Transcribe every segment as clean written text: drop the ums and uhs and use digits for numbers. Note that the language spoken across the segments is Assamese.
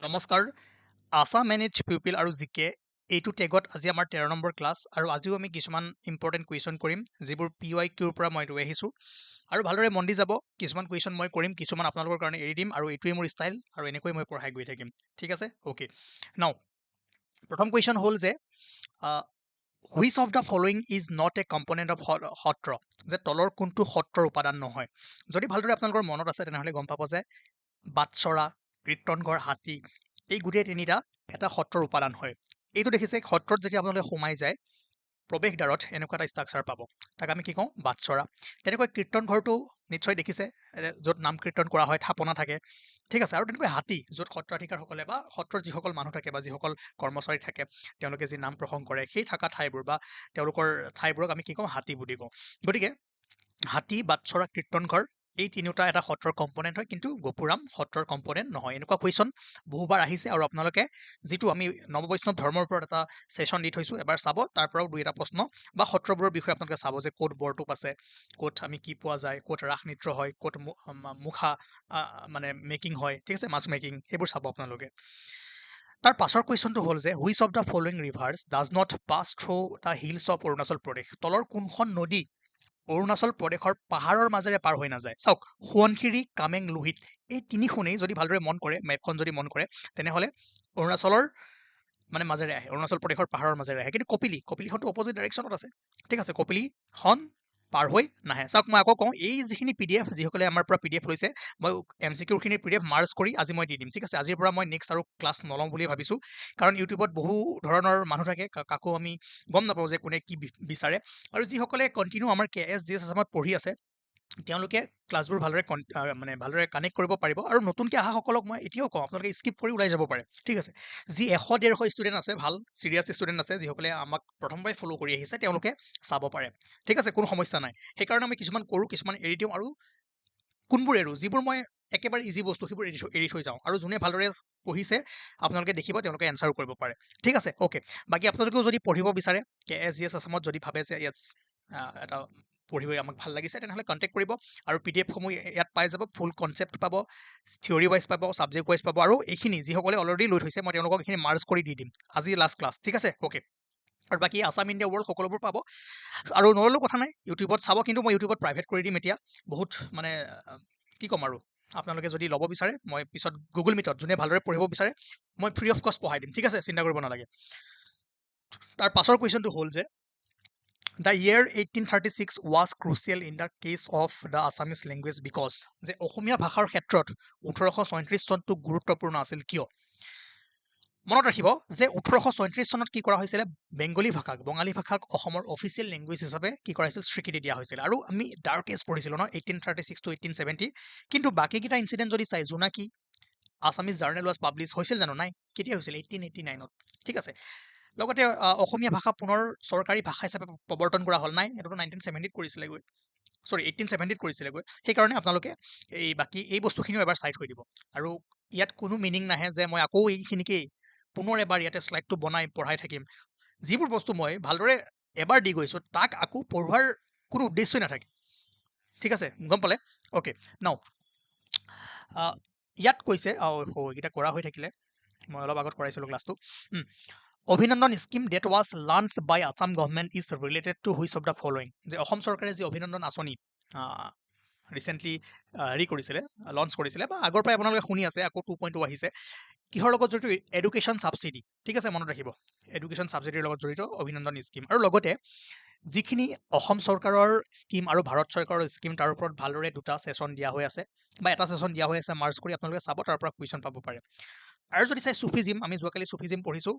নমস্কাৰ আছাম মেনেজ পিউপিল আৰু জিকে এইটো টেগত আজি আমাৰ 13 নম্বৰ ক্লাছ আৰু আজিও আমি কিছুমান ইম্পৰ্টেণ্ট কুৱেশ্যন কৰিম যিবোৰ PYQৰ পৰা মই লৈ আহিছোঁ আৰু ভালদৰে মন দি যাব কিছুমান কুৱেশ্যন মই কৰিম কিছুমান আপোনালোকৰ কাৰণে এৰি দিম আৰু এইটোৱে মোৰ ষ্টাইল আৰু এনেকৈ মই পঢ়াই গৈ থাকিম ঠিক আছে অ'কে নাও প্ৰথম কুৱেশ্যন হ'ল যে which of the following is not a component of Sattra যে তলৰ কোনটো সত্ৰৰ উপাদান নহয় যদি ভালদৰে আপোনালোকৰ মনত আছে তেনেহ'লে গম পাব যে বাটচৰা কীৰ্তনঘৰ হাতী এই গোটেই তিনিটা এটা সত্ৰৰ উপাদান হয় এইটো দেখিছে সত্ৰত যেতিয়া আপোনালোকে সোমাই যায় প্ৰৱেশদ্বাৰত এনেকুৱা এটা ষ্ট্ৰাকচাৰ পাব তাক আমি কি কওঁ বাটচৰা তেনেকৈ কীৰ্তনঘৰটো নিশ্চয় দেখিছে য'ত নাম কীৰ্তন কৰা হয় থাপনা থাকে ঠিক আছে আৰু তেনেকৈ হাতী য'ত সত্ৰাধিকাৰসকলে বা সত্ৰৰ যিসকল মানুহ থাকে বা যিসকল কৰ্মচাৰী থাকে তেওঁলোকে যি নাম প্ৰসংগ কৰে সেই থকা ঠাইবোৰ বা তেওঁলোকৰ ঠাইবোৰক আমি কি কওঁ হাতী বুলি কওঁ গতিকে হাতী বাটচৰা কীৰ্তনঘৰ এই তিনিওটা এটা সত্ৰৰ কম্পনেণ্ট হয় কিন্তু গপুৰাম সত্ৰৰ কম্পনেণ্ট নহয় এনেকুৱা কুৱেশ্যন বহুবাৰ আহিছে আৰু আপোনালোকে যিটো আমি নৱবৈষ্ণৱ ধৰ্মৰ ওপৰত এটা ছেশ্যন দি থৈছোঁ এবাৰ চাব তাৰ পৰাও দুই এটা প্ৰশ্ন বা সত্ৰবোৰৰ বিষয়ে আপোনালোকে চাব যে ক'ত বৰটোপ আছে ক'ত আমি কি পোৱা যায় ক'ত ৰাস নৃত্য হয় ক'ত মুখা মানে মেকিং হয় ঠিক আছে মাছ মেকিং সেইবোৰ চাব আপোনালোকে তাৰ পাছৰ কুৱেশ্যনটো হ'ল যে which of the following rivers does not pass through the hills of Arunachal Pradesh তলৰ কোনখন নদী অৰুণাচল প্ৰদেশৰ পাহাৰৰ মাজেৰে পাৰ হৈ নাযায় চাওক সোৱণশিৰি কামেং লোহিত এই তিনিখনেই যদি ভালদৰে মন কৰে মেপখন যদি মন কৰে তেনেহ'লে অৰুণাচলৰ মানে মাজেৰে আহে অৰুণাচল প্ৰদেশৰ পাহাৰৰ মাজেৰে আহে কিন্তু কপিলিখনটো অপজিট ডাইৰেকশ্যনত আছে ঠিক আছে কপিলিখন পাৰ হৈ নাহে চাওক মই আকৌ কওঁ এই যিখিনি PDF যিসকলে আমাৰ পৰা PDF লৈছে মই MCQখিনিৰ PDF মাৰ্জ কৰি আজি মই দি দিম ঠিক আছে আজিৰ পৰা মই নেক্সট আৰু ক্লাছ নলওঁ বুলি ভাবিছোঁ কাৰণ ইউটিউবত বহু ধৰণৰ মানুহ থাকে কাকো আমি গম নাপাওঁ যে কোনে কি বিচাৰে আৰু যিসকলে কণ্টিনিউ আমাৰ KS GS আছামত পঢ়ি আছে তেওঁলোকে ক্লাছবোৰ ভালদৰে মানে ভালদৰে কানেক্ট কৰিব পাৰিব আৰু নতুনকৈ অহাসকলক মই এতিয়াও কওঁ আপোনালোকে স্কিপ কৰি ওলাই যাব পাৰে ঠিক আছে যি 100-150 ষ্টুডেণ্ট আছে ভাল চিৰিয়াছ ষ্টুডেণ্ট আছে যিসকলে আমাক প্ৰথমবাৰ ফ'ল' কৰি আহিছে তেওঁলোকে চাব পাৰে ঠিক আছে কোনো সমস্যা নাই সেইকাৰণে আমি কিছুমান কৰোঁ কিছুমান এৰি দিওঁ আৰু কোনবোৰ এৰোঁ যিবোৰ মই একেবাৰে ইজি বস্তু সেইবোৰ এৰি থৈ যাওঁ আৰু যোনে ভালদৰে পঢ়িছে আপোনালোকে দেখিব তেওঁলোকে এনচাৰো কৰিব পাৰে ঠিক আছে অ'কে বাকী আপোনালোকেও যদি পঢ়িব বিচাৰে KS GS আছামত যদি ভাবে যে য়েছ এটা পঢ়িব আমাক ভাল লাগিছে তেনেহ'লে কণ্টেক্ট কৰিব আৰু PDF সমূহ ইয়াত পাই যাব ফুল কনচেপ্ট পাব থিয়ৰী ৱাইজ পাব ছাবজেক্ট ৱাইজ পাব আৰু এইখিনি যিসকলে অলৰেডি লৈ থৈছে মই তেওঁলোকক এইখিনি মাৰ্জ কৰি দি দিম আজি লাষ্ট ক্লাছ ঠিক আছে অ'কে আৰু বাকী আছাম ইণ্ডিয়া ৱৰ্ল্ড সকলোবোৰ পাব আৰু নল'লেও কথা নাই ইউটিউবত চাব কিন্তু মই ইউটিউবত প্ৰাইভেট কৰি দিম এতিয়া বহুত মানে কি ক'ম আৰু আপোনালোকে যদি ল'ব বিচাৰে মই পিছত গুগল মিটত যোনে ভালদৰে পঢ়িব বিচাৰে মই ফ্ৰী অফ কষ্ট পঢ়াই দিম ঠিক আছে চিন্তা কৰিব নালাগে তাৰ পাছৰ কুৱেশ্যনটো হ'ল যে The year 1836 was crucial in the case of the Assamese language because যে অসমীয়া ভাষাৰ ক্ষেত্ৰত 1837 চনটো গুৰুত্বপূৰ্ণ আছিল কিয় মনত ৰাখিব যে 1837 চনত কি কৰা হৈছিলে বেংগলী ভাষাক বঙালী ভাষাক অসমৰ অফিচিয়েল লেংগুৱেজ হিচাপে কি কৰা হৈছিল স্বীকৃতি দিয়া হৈছিল আৰু আমি ডাৰ্ক এজ পঢ়িছিলোঁ ন 1836 to 1870 কিন্তু বাকীকেইটা ইনচিডেণ্ট যদি চাই জোনাকী আছামিজ জাৰ্নেল ৱাজ পাব্লিছ হৈছিল জানো নাই কেতিয়া হৈছিল 1889ত ঠিক আছে লগতে অসমীয়া ভাষা পুনৰ চৰকাৰী ভাষা হিচাপে প্ৰৱৰ্তন কৰা হ'ল নাই এইটোতো 1970ত কৰিছিলেগৈ 1870ত কৰিছিলেগৈ সেইকাৰণে আপোনালোকে এই বাকী এই বস্তুখিনিও এবাৰ চাই থৈ দিব আৰু ইয়াত কোনো মিনিং নাহে যে মই আকৌ এইখিনিকেই পুনৰ এবাৰ ইয়াতে শ্লাইডটো বনাই পঢ়াই থাকিম যিবোৰ বস্তু মই ভালদৰে এবাৰ দি গৈছোঁ তাক আকৌ পঢ়োৱাৰ কোনো উদ্দেশ্যই নাথাকে ঠিক আছে গম পালে অ'কে নাও ইয়াত কৈছে এইকেইটা কৰা হৈ থাকিলে মই অলপ আগত কৰাইছিলোঁ ক্লাছটো Abhinandan scheme that was launch by Assam government is related to which of the following যে অসম চৰকাৰে যি অভিনন্দন আঁচনি ৰিচেণ্টলি হেৰি কৰিছিলে লঞ্চ কৰিছিলে বা আগৰ পৰাই আপোনালোকে শুনি আছে আকৌ 2.2 আহিছে কিহৰ লগত জড়িত এডুকেশ্যন ছাবচিডি ঠিক আছে মনত ৰাখিব এডুকেশ্যন ছাবচিডিৰ লগত জড়িত অভিনন্দন স্কিম আৰু লগতে যিখিনি অসম চৰকাৰৰ স্কিম আৰু ভাৰত চৰকাৰৰ স্কিম তাৰ ওপৰত ভালদৰে দুটা ছেশ্যন দিয়া হৈ আছে বা এটা ছেশ্যন দিয়া হৈ আছে মাৰ্চ কৰি আপোনালোকে চাব তাৰ পৰা কুৱেশ্যন পাব পাৰে আৰু যদি চাই চুফিজিম আমি যোৱাকালি চুফিজিম পঢ়িছোঁ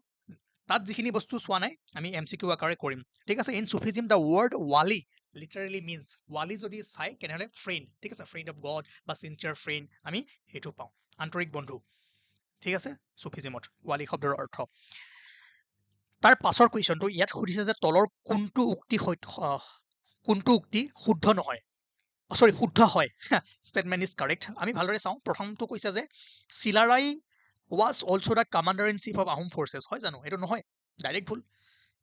তাত যিখিনি বস্তু চোৱা নাই আমি MCQ আকাৰে কৰিম ঠিক আছে in Sufism the word wali literally means wali যদি চাই কেনেহ'লে ফ্ৰেণ্ড ঠিক আছে ফ্ৰেণ্ড অফ গড বা চিনচিয়াৰ ফ্ৰেণ্ড আমি সেইটো পাওঁ আন্তৰিক বন্ধু ঠিক আছে চুফিজিমত ৱালি শব্দৰ অৰ্থ তাৰ পাছৰ কুৱেশ্যনটো ইয়াত সুধিছে যে তলৰ কোনটো উক্তি শুদ্ধ নহয় শুদ্ধ হয় ষ্টেটমেণ্ট ইজ কাৰেক্ট আমি ভালদৰে চাওঁ প্ৰথমটো কৈছে যে Chilarai was also' the commander in chief of Ahom forces হয় জানো এইটো নহয় ডাইৰেক্ট ভুল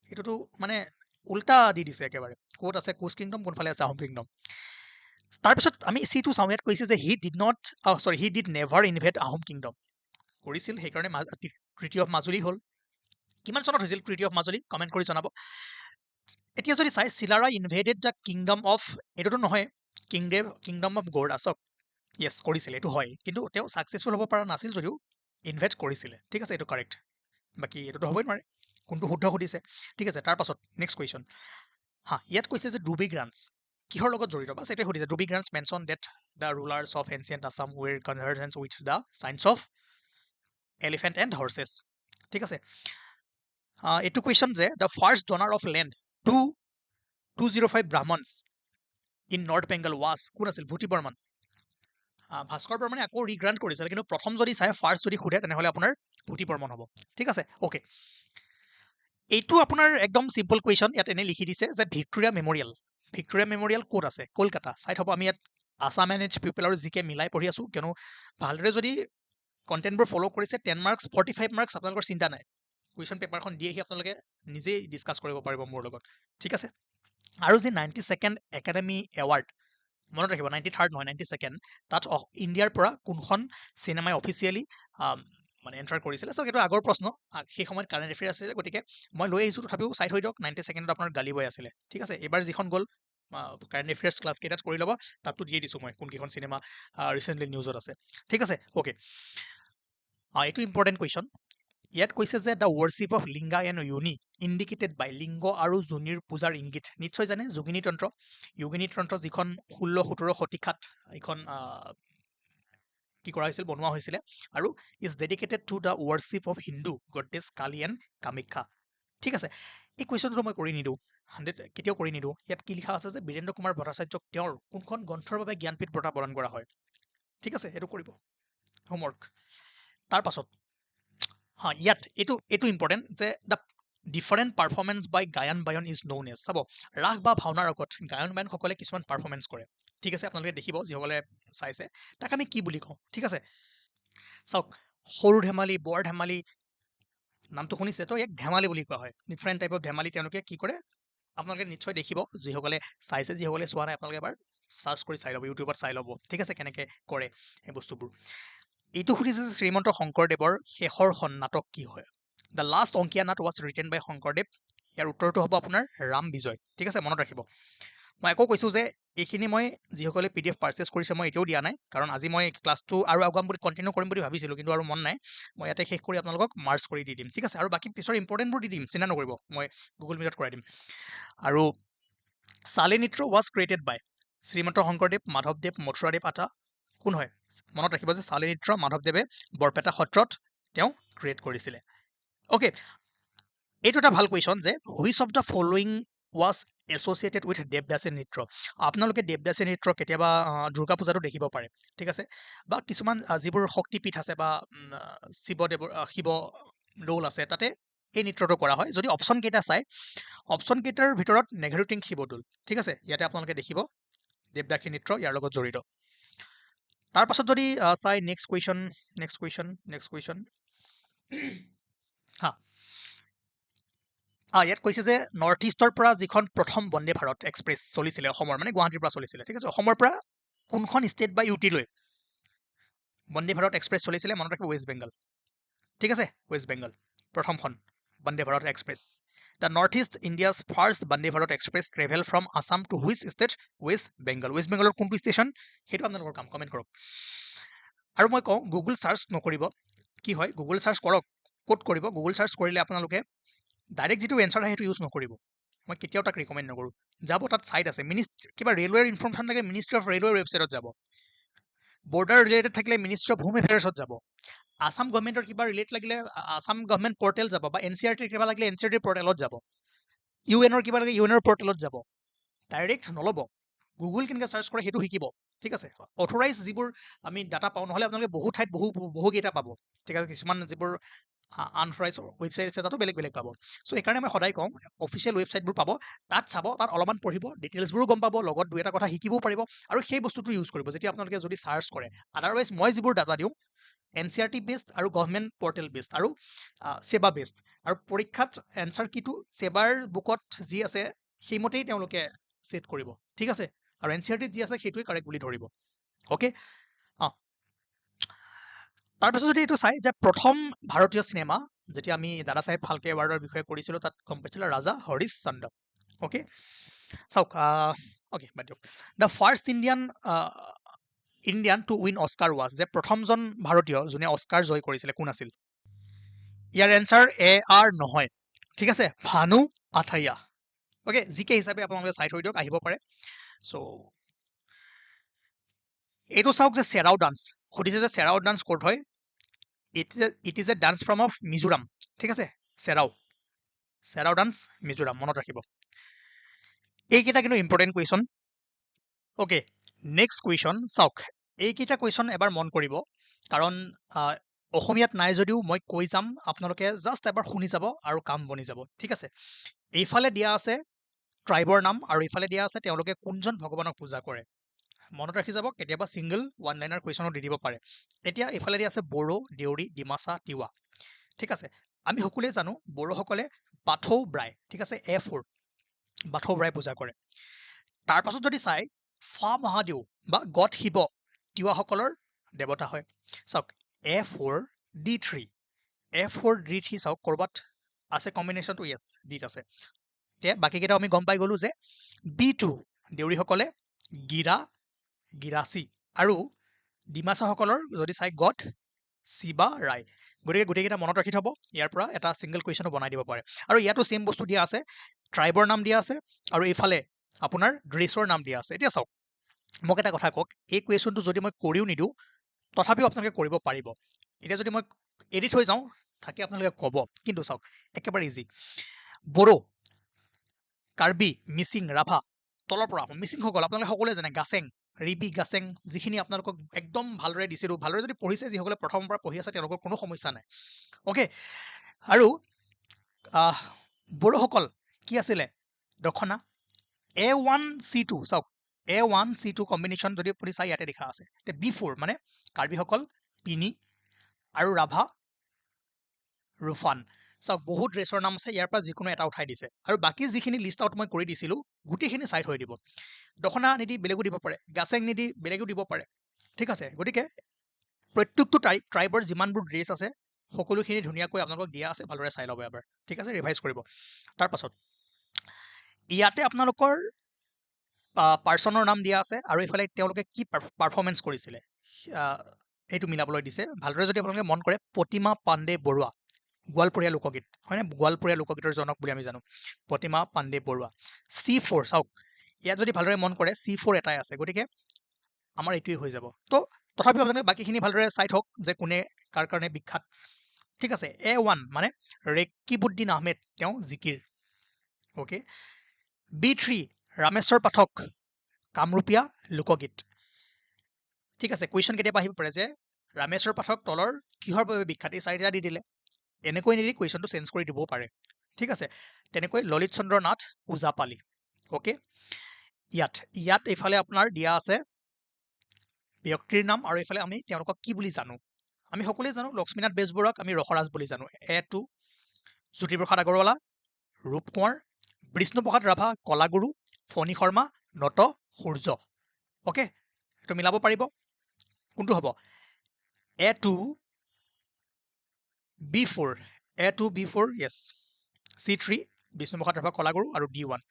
এইটোতো মানে উল্টা দি দিছে একেবাৰে ক'ত আছে কোচ কিংডম কোনফালে আছে আহোম কিংডম তাৰপিছত আমি চিটো চাওঁ ইয়াত কৈছে যে he did never invade Ahom kingdom কৰিছিল, সেইকাৰণে ট্ৰিটি অফ মাজুলী হ'ল। কিমান চনত হৈছিল ট্ৰিটি অফ মাজুলী? কমেণ্ট কৰি জনাব। এতিয়া যদি চাই চিলাৰা ইনভেডেড দ্য কিংডম অফ, এইটোতো নহয়, কিংডম অফ গৌড়া। চক য়েছ কৰিছিলে, এইটো হয়, কিন্তু তেওঁ ছাকচেছফুল হ'ব পৰা নাছিল যদিও ইনভেড কৰিছিলে। ঠিক আছে, এইটো কাৰেক্ট। বাকী এইটোতো হ'বই নোৱাৰে, কোনটো শুদ্ধ সুধিছে। ঠিক আছে, তাৰপাছত নেক্সট কুৱেশ্যন। ইয়াত কৈছে যে ডুবি গ্ৰাণ্টছ কিহৰ লগত জড়িত? বাছ এইটোৱে সুধিছে। Dubi grants mention that the rulers of ancient Assam were convergence with the science of elephant and horses. ঠিক আছে, এইটো কুৱেশ্যন যে the first donor of land to 205 brahmanas in north Bengal was, কোন আছিল? ভূতি বৰ্মন। ভাস্কৰ বৰ্মনে আকৌ ৰিগ্ৰাণ্ট কৰিছিল, কিন্তু প্ৰথম যদি চাই ফাৰ্ষ্ট যদি সোধে তেনেহ'লে আপোনাৰ ভূতি বৰ্মন হ'ব। ঠিক আছে, অ'কে। এইটো আপোনাৰ একদম চিম্পল কুৱেশ্যন। ইয়াত এনেই লিখি দিছে যে ভিক্টোৰিয়া মেমৰিয়েল। ভিক্টোৰিয়া মেমৰিয়েল ক'ত আছে? কলকাতা। চাই থ'ব, আমি ইয়াত আছাম এণ্ড ইটছ পিপল আৰু জিকে মিলাই পঢ়ি আছোঁ, কিয়নো ভালদৰে যদি কণ্টেণ্টবোৰ ফ'ল' কৰিছে 10 মাৰ্কছ 45 মাৰ্কছ আপোনালোকৰ চিন্তা নাই। কুৱেশ্যন পেপাৰখন দি আহি আপোনালোকে নিজেই ডিছকাছ কৰিব পাৰিব মোৰ লগত। ঠিক আছে, আৰু যি 92nd একাডেমি এৱাৰ্ড, মনত ৰাখিব 93rd নহয় 92nd, তাত ইণ্ডিয়াৰ পৰা কোনখন চিনেমাই অফিচিয়েলি মানে এণ্টাৰ কৰিছিলে? চ' সেইটো আগৰ প্ৰশ্ন, সেই সময়ত কাৰেণ্ট এফেয়াৰ আছিলে, গতিকে মই লৈ আহিছোঁ, তথাপিও চাই থৈ দিয়ক। 92nd আপোনাৰ গালি বয় আছিলে। ঠিক আছে, এইবাৰ যিখন গ'ল কাৰেণ্ট এফেয়াৰ্ছ ক্লাছ কেইটাত কৰি ল'ব, তাতো দিয়ে দিছোঁ মই কোনকেইখন চিনেমা ৰিচেণ্টলি নিউজত আছে। ঠিক আছে, অ'কে। এইটো ইম্পৰ্টেণ্ট কুৱেশ্যন। ইয়াত কৈছে যে the worship of linga and yoni indicated by, লিংগ আৰু যোনিৰ পূজাৰ ইংগিত নিশ্চয় জানে, যোগিনী তন্ত্ৰ। যোগিনী তন্ত্ৰ যিখন 16-17 শতিকাত এইখন কি কৰা হৈছিল, বনোৱা হৈছিলে, আৰু is dedicated to the worship of Hindu goddess Kali and Kamakhya. ঠিক আছে, এই কুৱেশ্যনটো মই কৰি নিদিওঁ, 100 কেতিয়াও কৰি নিদিওঁ। ইয়াত কি লিখা আছে যে বীৰেন্দ্ৰ কুমাৰ ভট্টাচাৰ্যক তেওঁৰ কোনখন গ্ৰন্থৰ বাবে জ্ঞানপীঠ বঁটা প্ৰদান কৰা হয়? ঠিক আছে, এইটো কৰিব হোমৱৰ্ক। তাৰপাছত ইয়াত এইটো ইম্পৰ্টেণ্ট যে দ্য ডিফাৰেণ্ট পাৰফৰ্মেঞ্চ বাই গায়ন বায়ন ইজ ন'ন এজ। চাব, ৰাস বা ভাওনাৰ আগত গায়ন বায়নসকলে কিছুমান পাৰফৰ্মেঞ্চ কৰে। ঠিক আছে, আপোনালোকে দেখিব যিসকলে চাইছে, তাক আমি কি বুলি কওঁ? ঠিক আছে, চাওক, সৰু ধেমালি, বৰ ধেমালি, নামটো শুনিছে তো, ইয়াক ধেমালি বুলি কোৱা হয়। ডিফাৰেণ্ট টাইপ অফ ধেমালি তেওঁলোকে কি কৰে, আপোনালোকে নিশ্চয় দেখিব। যিসকলে চাইছে, যিসকলে চোৱা নাই, আপোনালোকে এবাৰ চাৰ্চ কৰি চাই ল'ব, ইউটিউবত চাই ল'ব। ঠিক আছে, কেনেকৈ কৰে এই বস্তুবোৰ। এইটো সুধিছে যে শ্ৰীমন্ত শংকৰদেৱৰ শেষৰখন নাটক কি হয়? দ্য লাষ্ট অংকীয়া নাট ৱাজ ৰিটেন বাই শংকৰদেৱ। ইয়াৰ উত্তৰটো হ'ব আপোনাৰ ৰাম বিজয়। ঠিক আছে, মনত ৰাখিব। মই আকৌ কৈছোঁ যে এইখিনি মই যিসকলে PDF পাৰ্চেছ কৰিছে মই এতিয়াও দিয়া নাই, কাৰণ আজি মই ক্লাছটো আৰু আগুৱাম বুলি কণ্টিনিউ কৰিম বুলি ভাবিছিলোঁ, কিন্তু আৰু মন নাই। মই ইয়াতে শেষ কৰি আপোনালোকক মাৰ্চ কৰি দি দিম। ঠিক আছে, আৰু বাকী পিছৰ ইম্পৰ্টেণ্টবোৰ দি দিম, চিন্তা নকৰিব, মই গুগল মিটত কৰাই দিম। আৰু চালি নৃত্য ৱাজ ক্ৰিয়েটেড বাই শ্ৰীমন্ত শংকৰদেৱ, মাধৱদেৱ, মথুৰাদেৱ আটা। কোন হয়? মনত ৰাখিব যে চালি নৃত্য মাধৱদেৱে বৰপেটা সত্ৰত তেওঁ ক্ৰিয়েট কৰিছিলে। অ'কে, এইটো এটা ভাল কুৱেশ্যন যে which of the following was associated with devadasi নৃত্য। আপোনালোকে দেৱদাসী নৃত্য কেতিয়াবা দুৰ্গা পূজাতো দেখিব পাৰে। ঠিক আছে, বা কিছুমান যিবোৰ শক্তিপীঠ আছে বা শিৱ দৌল আছে, তাতে এই নৃত্যটো কৰা হয়। যদি অপশ্যন কেইটা চাই, অপশ্যন কেইটাৰ ভিতৰত নেঘেৰুটিং শিৱদৌল। ঠিক আছে, ইয়াতে আপোনালোকে দেখিব দেৱদাসী নৃত্য ইয়াৰ লগত জড়িত। তাৰপাছত যদি চাই নেক্সট কুৱেশ্যন। ইয়াত কৈছে যে নৰ্থ ইষ্টৰ পৰা যিখন প্ৰথম বন্দে ভাৰত এক্সপ্ৰেছ চলিছিলে অসমৰ, মানে গুৱাহাটীৰ পৰা চলিছিলে। ঠিক আছে, অসমৰ পৰা কোনখন ষ্টেট বা ইউটিলৈ বন্দে ভাৰত এক্সপ্ৰেছ চলিছিলে? মনত ৰাখিব, ৱেষ্ট বেংগল। ঠিক আছে, ৱেষ্ট বেংগল প্ৰথমখন Vande Bharat express. The north east India's first Vande Bharat express travel from Assam to which state? West Bengal. West বেংগলৰ কোনটো ষ্টেচন? সেইটো আপোনালোকৰ কাম, কমেণ্ট কৰক। আৰু মই কওঁ গুগল চাৰ্চ নকৰিব। কি হয়, গুগল চাৰ্চ কৰক। ক'ত কৰিব? গুগল চাৰ্চ কৰিলে আপোনালোকে ডাইৰেক্ট যিটো এনচাৰ আহে সেইটো ইউজ নকৰিব। মই কেতিয়াও তাক ৰিকমেণ্ড নকৰোঁ। যাব, তাত চাইট আছে, কিবা ৰেলৱেৰ ইনফৰমেশ্যন থাকে, মিনিষ্ট্ৰী অফ ৰেলৱেৰ ৱেবছাইটত যাব। বৰ্ডাৰ ৰিলেটেড থাকিলে মিনিষ্ট্ৰী অফ হোম এফেয়াৰ্ছত যাব। আছাম গভৰ্ণমেণ্টৰ কিবা ৰিলেট লাগিলে আছাম গভৰ্ণমেণ্ট পৰ্টেল যাব, বা NCERTৰ কিবা লাগিলে NCERT পৰ্টেলত যাব, UN কিবা লাগিলে UN পৰ্টেলত যাব। ডাইৰেক্ট নল'ব। গুগল কেনেকৈ চাৰ্চ কৰে সেইটো শিকিব। ঠিক আছে, অথৰাইজ যিবোৰ আমি ডাটা পাওঁ, নহ'লে আপোনালোকে বহু ঠাইত বহুকেইটা পাব। ঠিক আছে, কিছুমান যিবোৰ আনঅথৰাইজ ৱেবছাইট আছে তাতো বেলেগ পাব। চ' সেইকাৰণে মই সদায় কওঁ অফিচিয়েল ৱেবছাইটবোৰ পাব, তাত চাব, তাত অলপমান পঢ়িব, ডিটেইলছবোৰো গম পাব, লগত 2-এটা কথা শিকিবও পাৰিব, আৰু সেই বস্তুটো ইউজ কৰিব যেতিয়া আপোনালোকে যদি চাৰ্চ কৰে। আদাৰৱাইজ মই যিবোৰ ডাটা দিওঁ NCERT বেছড আৰু গভৰ্ণমেণ্ট পৰ্টেল বেছড আৰু সেৱা বেছড, আৰু পৰীক্ষাত এনচাৰ কিটো সেৱাৰ বুকত যি আছে সেইমতেই তেওঁলোকে ছেট কৰিব। ঠিক আছে, আৰু NCERTত যি আছে সেইটোৱে কাৰেক্ট বুলি ধৰিব। অ'কে, তাৰপিছত যদি এইটো চাই যে প্ৰথম ভাৰতীয় চিনেমা যেতিয়া আমি দাদা চাহেব ফাল্কে এৱাৰ্ডৰ বিষয়ে কৰিছিলোঁ তাত গম পাইছিলোঁ ৰাজা হৰিশ চন্দ্ৰ অ'কে চাওক অ'কে বাদ দিয়ক the first Indian to win Oscar was যে প্ৰথমজন ভাৰতীয় যোনে অস্কাৰ জয় কৰিছিলে কোন আছিল ইয়াৰ এনচাৰ এ আৰ নহয় ঠিক আছে ভানু আথাইয়া অ'কে জিকে হিচাপে আপোনালোকে চাই থৈ দিয়ক আহিব পাৰে চ' এইটো চাওক যে চেৰাও ডান্স সুধিছে যে চেৰাও ডান্স ক'ত হয় it is a dance from of Mizoram ঠিক আছে চেৰাও ডান্স মিজোৰাম মনত ৰাখিব এইকেইটা কিন্তু important question okay next question চাওক এইকেইটা কুৱেশ্যন এবাৰ মন কৰিব কাৰণ অসমীয়াত নাই যদিও মই কৈ যাম আপোনালোকে জাষ্ট এবাৰ শুনি যাব আৰু কাম বনি যাব ঠিক আছে এইফালে দিয়া আছে ট্ৰাইবৰ নাম আৰু এইফালে দিয়া আছে তেওঁলোকে কোনজন ভগৱানক পূজা কৰে মনত ৰাখি যাব কেতিয়াবা ছিংগল ওৱান লাইনাৰ কুৱেশ্যনো দি দিব পাৰে এতিয়া এইফালে দিয়া আছে বড়ো দেউৰী ডিমাচা তিৱা ঠিক আছে আমি সকলোৱে জানো বড়োসকলে বাথৌ ব্ৰাই ঠিক আছে A4 বাথৌ ব্ৰাই পূজা কৰে তাৰ পাছত যদি চাই ফা মহাদেউ বা গড শিৱ তিৱাসকলৰ দেৱতা হয় চাওক A4D3 চাওক ক'ৰবাত আছে কম্বিনেশ্যনটো য়েছ ডিত আছে এতিয়া বাকীকেইটা আমি গম পাই গ'লো যে B2 দেউৰীসকলে গিৰাচি আৰু ডিমাচাসকলৰ যদি চাই গড শিৱা ৰায় গতিকে গোটেইকেইটা মনত ৰাখি থ'ব ইয়াৰ পৰা এটা ছিংগল কুৱেশ্যনো বনাই দিব পাৰে আৰু ইয়াতো ছেম বস্তু দিয়া আছে ট্ৰাইবৰ নাম দিয়া আছে আৰু এইফালে আপোনাৰ ড্ৰেছৰ নাম দিয়া আছে এতিয়া চাওক মোক এটা কথা কওক এই কুৱেশ্যনটো যদি মই কৰিও নিদিওঁ তথাপিও আপোনালোকে কৰিব পাৰিব এতিয়া যদি মই এৰি থৈ যাওঁ তাকে আপোনালোকে ক'ব কিন্তু চাওক একেবাৰে ইজি বড়ো কাৰ্বি মিচিং ৰাভা তলৰ পৰা মিচিংসকল আপোনালোকে সকলোৱে জানে গাছেং ৰিবি গাছেং যিখিনি আপোনালোকক একদম ভালদৰে দিছিলোঁ ভালদৰে যদি পঢ়িছে যিসকলে প্ৰথমৰ পৰা পঢ়ি আছে তেওঁলোকৰ কোনো সমস্যা নাই অ'কে আৰু বড়োসকল কি আছিলে দখনা A1C2 চাওক A1C2 কম্বিনেশ্যন যদি আপুনি চাই ইয়াতে দেখা আছে এতিয়া B4 মানে কাৰ্বিসকল পিনি আৰু ৰাভা ৰুফান চাওক বহুত ড্ৰেছৰ নাম আছে ইয়াৰ পৰা যিকোনো এটা উঠাই দিছে আৰু বাকী যিখিনি লিষ্ট আউট মই কৰি দিছিলোঁ গোটেইখিনি চাই থৈ দিব দখনা নিদি বেলেগো দিব পাৰে গাছেং নিদি বেলেগো দিব পাৰে ঠিক আছে গতিকে প্ৰত্যেকটো ট্ৰাইবৰ যিমানবোৰ ড্ৰেছ আছে সকলোখিনি ধুনীয়াকৈ আপোনালোকক দিয়া আছে ভালদৰে চাই ল'ব এবাৰ ঠিক আছে ৰিভাইজ কৰিব তাৰপাছত ইয়াতে আপোনালোকৰ পাৰ্চনৰ নাম দিয়া আছে আৰু এইফালে তেওঁলোকে কি পাৰফৰ্মেঞ্চ কৰিছিলে সেইটো মিলাবলৈ দিছে ভালদৰে যদি আপোনালোকে মন কৰে প্ৰতিমা পাণ্ডে বৰুৱা গোৱালপৰীয়া লোকগীত হয়নে গোৱালপৰীয়া লোকগীতৰ জনক বুলি আমি জানো প্ৰতিমা পাণ্ডে বৰুৱা C4 চাওক ইয়াত যদি ভালদৰে মন কৰে C4 এটাই আছে গতিকে আমাৰ এইটোৱে হৈ যাব তো তথাপিও আপোনালোকে বাকীখিনি ভালদৰে চাই থওক যে কোনে কাৰ কাৰণে বিখ্যাত ঠিক আছে A1 মানে ৰেকিবুদ্দিন আহমেদ তেওঁ জিকিৰ অ'কে B3 ৰামেশ্বৰ পাঠক কামৰূপীয়া লোকগীত ঠিক আছে কুৱেশ্যন কেতিয়াবা আহিব পাৰে যে ৰামেশ্বৰ পাঠক তলৰ কিহৰ বাবে বিখ্যাত এই চাৰিটা দি দিলে এনেকৈ নিদি কুৱেশ্যনটো চেঞ্জ কৰি দিবও পাৰে ঠিক আছে তেনেকৈ ললিত চন্দ্ৰ নাথ ওজাপালি অ'কে ইয়াত এইফালে আপোনাৰ দিয়া আছে ব্যক্তিৰ নাম আৰু এইফালে আমি তেওঁলোকক কি বুলি জানো আমি সকলোৱে জানো লক্ষ্মীনাথ বেজবৰুৱাক আমি ৰসৰাজ বুলি জানো A2 জ্যোতিপ্ৰসাদ আগৰৱালা ৰূপ কোঁৱৰ বিষ্ণুপ্ৰসাদ ৰাভা কলাগুৰু ফণী শৰ্মা নত সূৰ্য অ'কে এইটো মিলাব পাৰিব কোনটো হ'ব A2B4 য়েছ C3 বিষ্ণুপ্ৰসাদ ৰাভা কলাগুৰু আৰু D1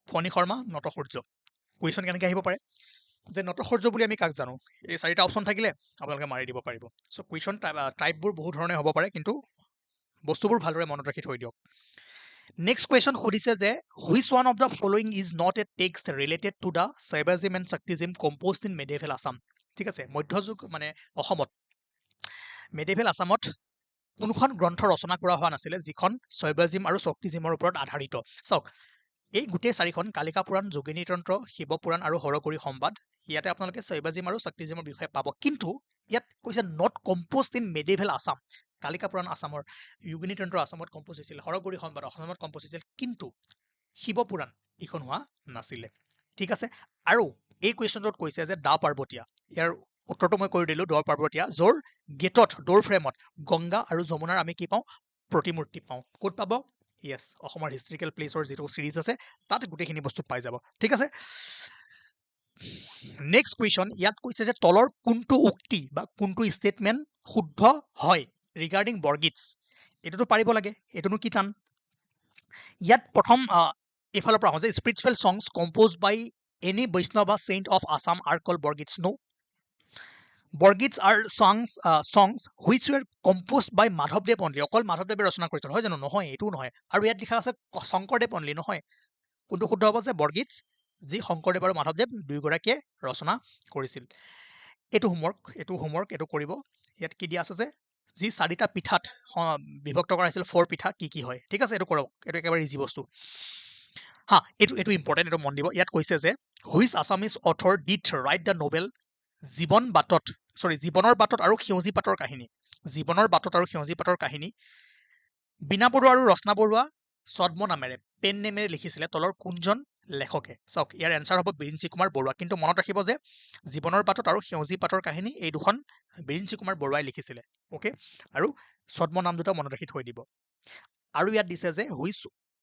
ফণী শৰ্মা নত সূৰ্য কুৱেশ্যন কেনেকৈ আহিব পাৰে যে নত সূৰ্য বুলি আমি কাক জানো এই চাৰিটা অপশ্যন থাকিলে আপোনালোকে মাৰি দিব পাৰিব চ' কুৱেশ্যন টাইপবোৰ বহু ধৰণে হ'ব পাৰে কিন্তু বস্তুবোৰ ভালদৰে মনত ৰাখি থৈ দিয়ক নেক্সট কুৱেশ্যন সুধিছে যে which one of the following is not a text related to the Shaivism and Shaktism composed in medieval Assam ঠিক আছে মধ্যযুগ মানে অসমত মেডিয়েভেল আছামত কোনখন গ্ৰন্থ ৰচনা কৰা হোৱা নাছিলে যিখন শৈৱাজিম আৰু শক্তিজিমৰ ওপৰত আধাৰিত চাওক এই গোটেই চাৰিখন কালিকা পুৰাণ যোগিনী তন্ত্ৰ শিৱ পুৰাণ আৰু হৰগৌৰী সম্বাদ ইয়াতে আপোনালোকে শৈৱাজিম আৰু শক্তিজিমৰ বিষয়ে পাব কিন্তু ইয়াত কৈছে not composed in medieval Assam Kalika Purana আছামৰ যোগিনী তন্ত্ৰ আছামত কম্প'জ হৈছিল হৰগৌৰী সম্বাদ অসমত কম্প'জ হৈছিল কিন্তু শিৱ পুৰাণ ইখন হোৱা নাছিলে ঠিক আছে আৰু এই কুৱেশ্যনটোত কৈছে যে দা পাৰ্বতীয়া ইয়াৰ উত্তৰটো মই কৰি দিলোঁ দৰ পাৰ্বতীয়া য'ৰ গেটত ড'ৰ ফ্ৰেমত গংগা আৰু যমুনাৰ আমি কি পাওঁ প্ৰতিমূৰ্তি পাওঁ ক'ত পাব য়েছ অসমৰ হিষ্ট্ৰিকেল প্লেচৰ যিটো চিৰিজ আছে তাত গোটেইখিনি বস্তু পাই যাব ঠিক আছে নেক্সট কুৱেশ্যন ইয়াত কৈছে যে তলৰ কোনটো উক্তি বা কোনটো ষ্টেটমেণ্ট শুদ্ধ হয় ৰিগাৰ্ডিং বৰগীতছ এইটোতো পাৰিব লাগে এইটোনো কি টান ইয়াত প্ৰথম এইফালৰ পৰা আহোঁ যে spiritual songs composed by any বৈষ্ণৱ বা saint of Assam are called বৰগীতছ no বৰগীতছ are songs which were composed by মাধৱদেৱ only অকল মাধৱদেৱে ৰচনা কৰিছিল হয় জানো নহয় এইটোও নহয় আৰু ইয়াত লিখা আছে শংকৰদেৱ only নহয় কোনটো শুদ্ধ হ'ব যে বৰগীতছ যি শংকৰদেৱ আৰু মাধৱদেৱ দুয়োগৰাকীয়ে ৰচনা কৰিছিল এইটো হোমৱৰ্ক এইটো কৰিব ইয়াত কি দিয়া আছে যে যি চাৰিটা পিঠাত বিভক্ত কৰা হৈছিল 4 পিঠা কি হয় ঠিক আছে এইটো কৰক এইটো একেবাৰে ইজি বস্তু হা এইটো ইম্পৰ্টেণ্ট এইটো মন দিব ইয়াত কৈছে যে which Assamese author did right the Nobel জীৱনৰ বাটত আৰু সেউজী পাতৰ কাহিনী বীণা বৰুৱা আৰু ৰচনা বৰুৱা ছদ্ম নামেৰে পেন নেমেৰে লিখিছিলে তলৰ কোনজন লেখকে চাওক ইয়াৰ এনসাৰ হ'ব বিৰিঞ্চি কুমাৰ বৰুৱা কিন্তু মনত ৰাখিব যে জীৱনৰ বাটত আৰু সেউজী পাতৰ কাহিনী এই দুখন বিৰিঞ্চি কুমাৰ বৰুৱাই লিখিছিলে ওকে আৰু ছদ্ম নাম দুটা মনত ৰাখি থৈ দিব আৰু ইয়াত দিছে যে which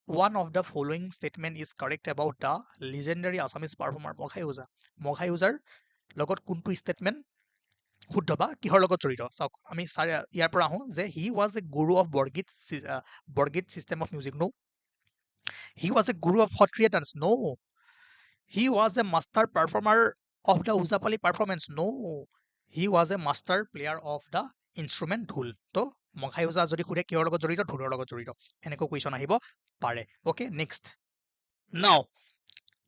one of the following statement is correct about the legendary Assamese performer Maghai ওজাৰ লগত কোনটো ষ্টেটমেণ্ট শুদ্ধ বা কিহৰ লগত জড়িত চাওক আমি ইয়াৰ পৰা আহোঁ যে হি was a guru of Borgeet system of music no he was a guru of Sattriya dance no he was a master performer of the Ojapali performance no he was a master player of the instrument dhol তো মঘাই ওজা যদি সোধে কিহৰ লগত জড়িত ঢোলৰ লগত জড়িত এনেকৈ কুৱেশ্যন আহিব পাৰে অ'কে নেক্সট নাও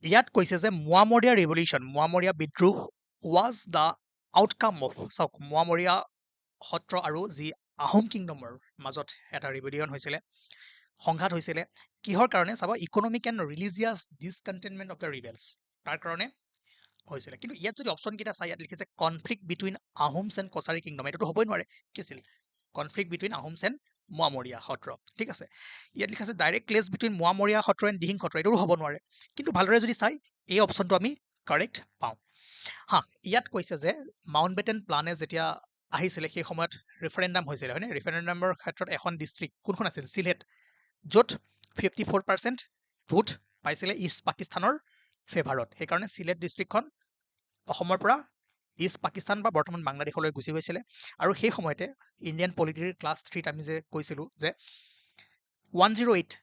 ইয়াত কৈছে যে মোৱামৰীয়া বিদ্ৰোহ ৱাজ দ্য আউটকাম অফ চাওক মোৱামৰীয়া সত্ৰ আৰু যি আহোম কিংডমৰ মাজত এটা ৰিবেলিয়ন হৈছিলে সংঘাত হৈছিলে কিহৰ কাৰণে চাব economic and religious discontentment of the rebels তাৰ কাৰণে হৈছিলে কিন্তু ইয়াত যদি অপশ্যন কেইটা চাই ইয়াত লিখিছে conflict between Ahoms and Kachari kingdom এইটোতো হ'বই নোৱাৰে কি আছিল conflict between Ahoms and Moamoria Satra ঠিক আছে ইয়াত লিখা আছে direct clash between Moamoria Satra and Dihing Satra এইটোও হ'ব নোৱাৰে কিন্তু ভালদৰে যদি চাই এই অপশ্যনটো আমি কাৰেক্ট পাওঁ হা ইয়াত কৈছে যে মাউণ্ট বেটেন প্লানে যেতিয়া আহিছিলে সেই সময়ত ৰেফাৰেণ্ডাম হৈছিলে হয়নে ৰেফাৰেণ্ডামৰ ক্ষেত্ৰত এখন ডিষ্ট্ৰিক্ট কোনখন আছিল চিলেট য'ত 54% ভোট পাইছিলে ইষ্ট পাকিস্তানৰ ফেভাৰত সেইকাৰণে চিলেট ডিষ্ট্ৰিক্টখন অসমৰ পৰা ইষ্ট পাকিস্তান বা বৰ্তমান বাংলাদেশলৈ গুচি গৈছিলে আৰু সেই সময়তে ইণ্ডিয়ান পলিটিৰ ক্লাছ 3ত আমি যে কৈছিলোঁ যে 108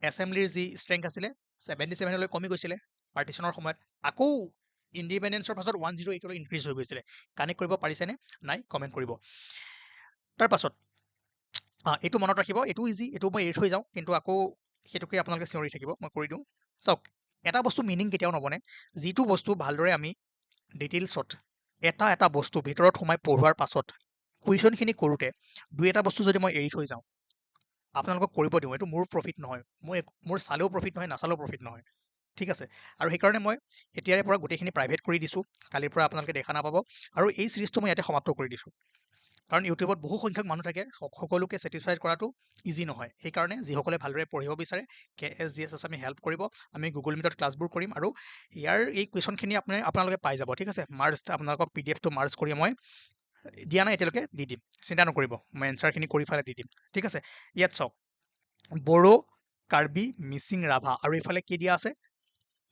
এছেম্বলিৰ যি ষ্ট্ৰেংথ আছিলে 77লৈ কমি গৈছিলে পাৰ্টিশ্যনৰ সময়ত আকৌ ইণ্ডিপেণ্ডেন্সৰ পাছত 108লৈ ইনক্ৰিজ হৈ গৈছিলে কানেক্ট কৰিব পাৰিছেনে নাই কমেণ্ট কৰিব তাৰ পাছত এইটো মনত ৰাখিব এইটো ইজি এইটো মই এৰি থৈ যাওঁ কিন্তু আকৌ সেইটোকে আপোনালোকে চিঞৰি থাকিব মই কৰি দিওঁ চাওক এটা বস্তু মিনিং কেতিয়াও নবনে যিটো বস্তু ভালদৰে আমি ডিটেইলছত এটা বস্তু ভিতৰত সোমাই পঢ়োৱাৰ পাছত কুৱেশ্যনখিনি কৰোঁতে দুই এটা বস্তু যদি মই এৰি থৈ যাওঁ আপোনালোকক কৰিব দিওঁ এইটো মোৰ প্ৰফিট নহয় মোৰ চালেও প্ৰফিট নহয় নাচালেও প্ৰফিট নহয় ঠিক আছে আৰু সেইকাৰণে মই এতিয়াৰে পৰা গোটেইখিনি প্ৰাইভেট কৰি দিছোঁ কালিৰ পৰা আপোনালোকে দেখা নাপাব আৰু এই চিৰিজটো মই ইয়াতে সমাপ্ত কৰি দিছোঁ কাৰণ ইউটিউবত বহু সংখ্যক মানুহ থাকে সকলোকে ছেটিছফাইড কৰাটো ইজি নহয় সেইকাৰণে যিসকলে ভালদৰে পঢ়িব বিচাৰে KSGSS আমি হেল্প কৰিব আমি গুগল মিটত ক্লাছবোৰ কৰিম আৰু ইয়াৰ এই কুৱেশ্যনখিনি আপোনালোকে পাই যাব ঠিক আছে মাৰ্চ আপোনালোকক PDF-টো মাৰ্চ কৰি মই দিয়া নাই এতিয়ালৈকে দি দিম চিন্তা নকৰিব মই এনচাৰখিনি কৰি পেলাই দি দিম ঠিক আছে ইয়াত চাওক বড়ো কাৰ্বি মিচিং ৰাভা আৰু এইফালে কি দিয়া আছে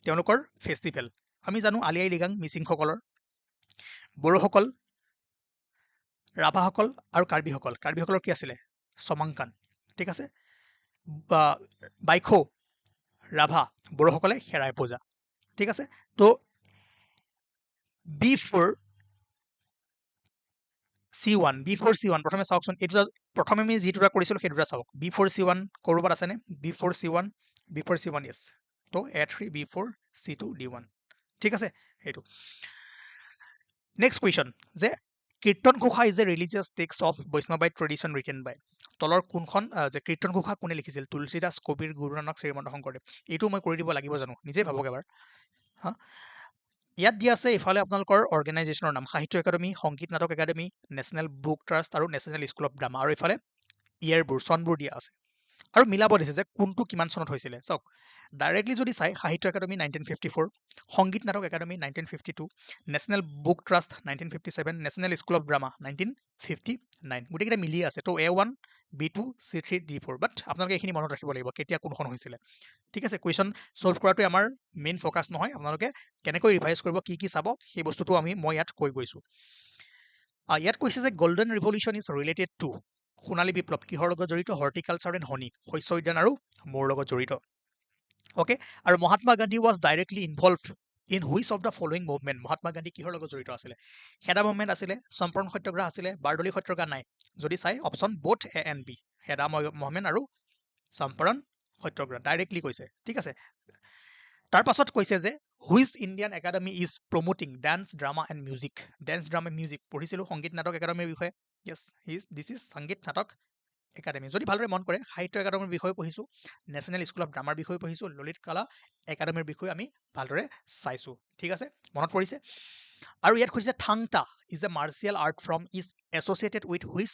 তেওঁলোকৰ ফেষ্টিভেল আমি জানো আলি আই লৃগাং মিচিংসকলৰ বড়োসকল ৰাভাসকল আৰু কাৰ্বিসকলৰ কি আছিলে চমাংকান ঠিক আছে বাইখো ৰাভা বড়োসকলে হেৰাই পূজা ঠিক আছে তো B4 C1 প্ৰথমে চাওকচোন এইটো প্ৰথমে আমি যি দুটা কৰিছিলোঁ সেই দুটা চাওক B4 C1 ক'ৰবাত আছেনে B4 C1 yes তো A3 B4 C2 D1 ঠিক আছে এইটো নেক্সট কুৱেশ্যন যে Kirtan Ghosha is a religious text of Vaishnavite tradition written by তলৰ কোনখন যে কীৰ্তন ঘোষা কোনে লিখিছিল তুলসীদাস কবিৰ গুৰু নানক শ্ৰীমন্ত শংকৰদেৱ এইটো মই কৰি দিব লাগিব জানো নিজে ভাবক এবাৰ হা ইয়াত দিয়া আছে ইফালে আপোনালোকৰ অৰ্গেনাইজেশ্যনৰ নাম সাহিত্য একাডেমী সংগীত নাটক একাডেমী নেশ্যনেল বুক ট্ৰাষ্ট আৰু নেশ্যনেল স্কুল অফ ড্ৰামা আৰু ইফালে ইয়াৰবোৰ চনবোৰ দিয়া আছে আৰু মিলাব দিছে যে কোনটো কিমান চনত হৈছিলে চাওক ডাইৰেক্টলি যদি চাই সাহিত্য একাডেমী 1954 সংগীত নাটক academy 1952 national book trust 1957 national school of drama 1959 গোটেইকেইটা মিলিয়ে আছে তো A1 B2 C3 D4 বাট আপোনালোকে এইখিনি মনত ৰাখিব লাগিব কেতিয়া কোনখন হৈছিলে ঠিক আছে কুৱেশ্যন ছল্ভ কৰাটোৱে আমাৰ মেইন ফ'কাছ নহয় আপোনালোকে কেনেকৈ ৰিভাইজ কৰিব কি চাব সেই বস্তুটো মই ইয়াত কৈ গৈছোঁ ইয়াত কৈছে যে golden revolution is related to সোণালী বিপ্লৱ কিহৰ লগত জড়িত হৰ্টিকালচাৰ এণ্ড হনি শস্য উদ্যান আৰু মৌৰ লগত জড়িত অ'কে আৰু Mahatma Gandhi was directly involved in which of the following movement Mahatma Gandhi কিহৰ লগত জড়িত আছিলে খেদা মুভমেণ্ট আছিলে চম্পৰণ সত্যাগ্ৰহ আছিলে বাৰদলী সত্যাগ্ৰহ নাই যদি চাই option both A and B খেদা মুভমেণ্ট আৰু চম্পৰণ সত্যাগ্ৰহ ডাইৰেক্টলি কৈছে ঠিক আছে তাৰ পাছত কৈছে যে which Indian academy is promoting dance drama and music পঢ়িছিলোঁ সংগীত নাটক একাডেমীৰ বিষয়ে য়েছ দিছ ইজ সংগীত নাটক একাডেমী যদি ভালদৰে মন কৰে সাহিত্য একাডেমীৰ বিষয়ে পঢ়িছোঁ নেশ্যনেল স্কুল অফ ড্ৰামাৰ বিষয়ে পঢ়িছোঁ ললিত কলা একাডেমীৰ বিষয়ে আমি ভালদৰে চাইছোঁ ঠিক আছে মনত পৰিছে আৰু ইয়াত খুজিছে Thangta is a martial art from is associated with which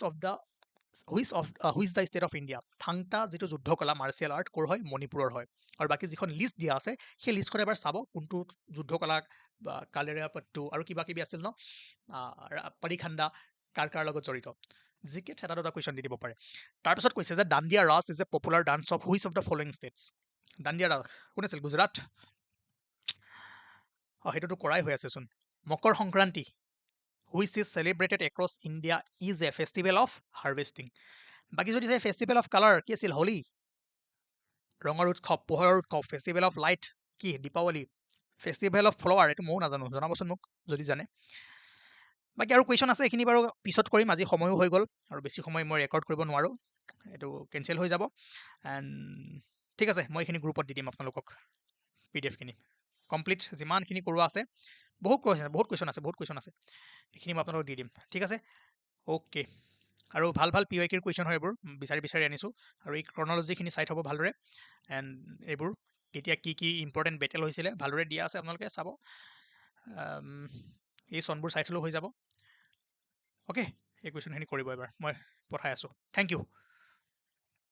the state of India Thangta যিটো যুদ্ধ কলা মাৰ্চিয়েল আৰ্ট ক'ৰ হয় মণিপুৰৰ হয় আৰু বাকী যিখন লিষ্ট দিয়া আছে সেই লিষ্টখন এবাৰ চাব কোনটো যুদ্ধ কলা বা কালেৰা পট্টু আৰু কিবা কিবি আছিল ন পৰিখাণ্ডা কাৰ লগত জড়িত জিকে এটা দুটা কুৱেশ্যন দি দিব পাৰে তাৰপিছত কৈছে যে Dandiya Raas is a popular dance of which of the following states Dandiya Raas কোন আছিল গুজৰাট সেইটোতো কৰাই হৈ আছেচোন Makar Sankranti which is celebrated across India is a festival of harvesting বাকী যদি চাই ফেষ্টিভেল অফ কালাৰ কি আছিল হোলী ৰঙৰ উৎসৱ পোহৰৰ উৎসৱ ফেষ্টিভেল অফ লাইট কি দীপাৱলী ফেষ্টিভেল অফ ফ্লাৱাৰ এইটো ময়ো নাজানো জনাবচোন মোক যদি জানে বাকী আৰু কুৱেশ্যন আছে এইখিনি বাৰু পিছত কৰিম আজি সময়ো হৈ গ'ল আৰু বেছি সময় মই ৰেকৰ্ড কৰিব নোৱাৰোঁ এইটো কেঞ্চেল হৈ যাব এণ্ড ঠিক আছে মই এইখিনি গ্ৰুপত দি দিম আপোনালোকক PDF খিনি কমপ্লিট যিমানখিনি কৰোৱা আছে বহুত কুৱেশ্যন আছে এইখিনি মই আপোনালোকক দি দিম ঠিক আছে অ'কে আৰু ভাল PYQৰ কুৱেশ্যন হয় এইবোৰ বিচাৰি আনিছোঁ আৰু এই ক্ৰনলজিখিনি চাই থ'ব ভালদৰে এণ্ড এইবোৰ কেতিয়া কি ইম্পৰ্টেণ্ট বেটেল হৈছিলে ভালদৰে দিয়া আছে আপোনালোকে চাব এই চনবোৰ চাই থ'লেও হৈ যাব অ'কে এই কুৱেশ্যনখিনি কৰিব এবাৰ মই পঠাই আছোঁ থেংক ইউ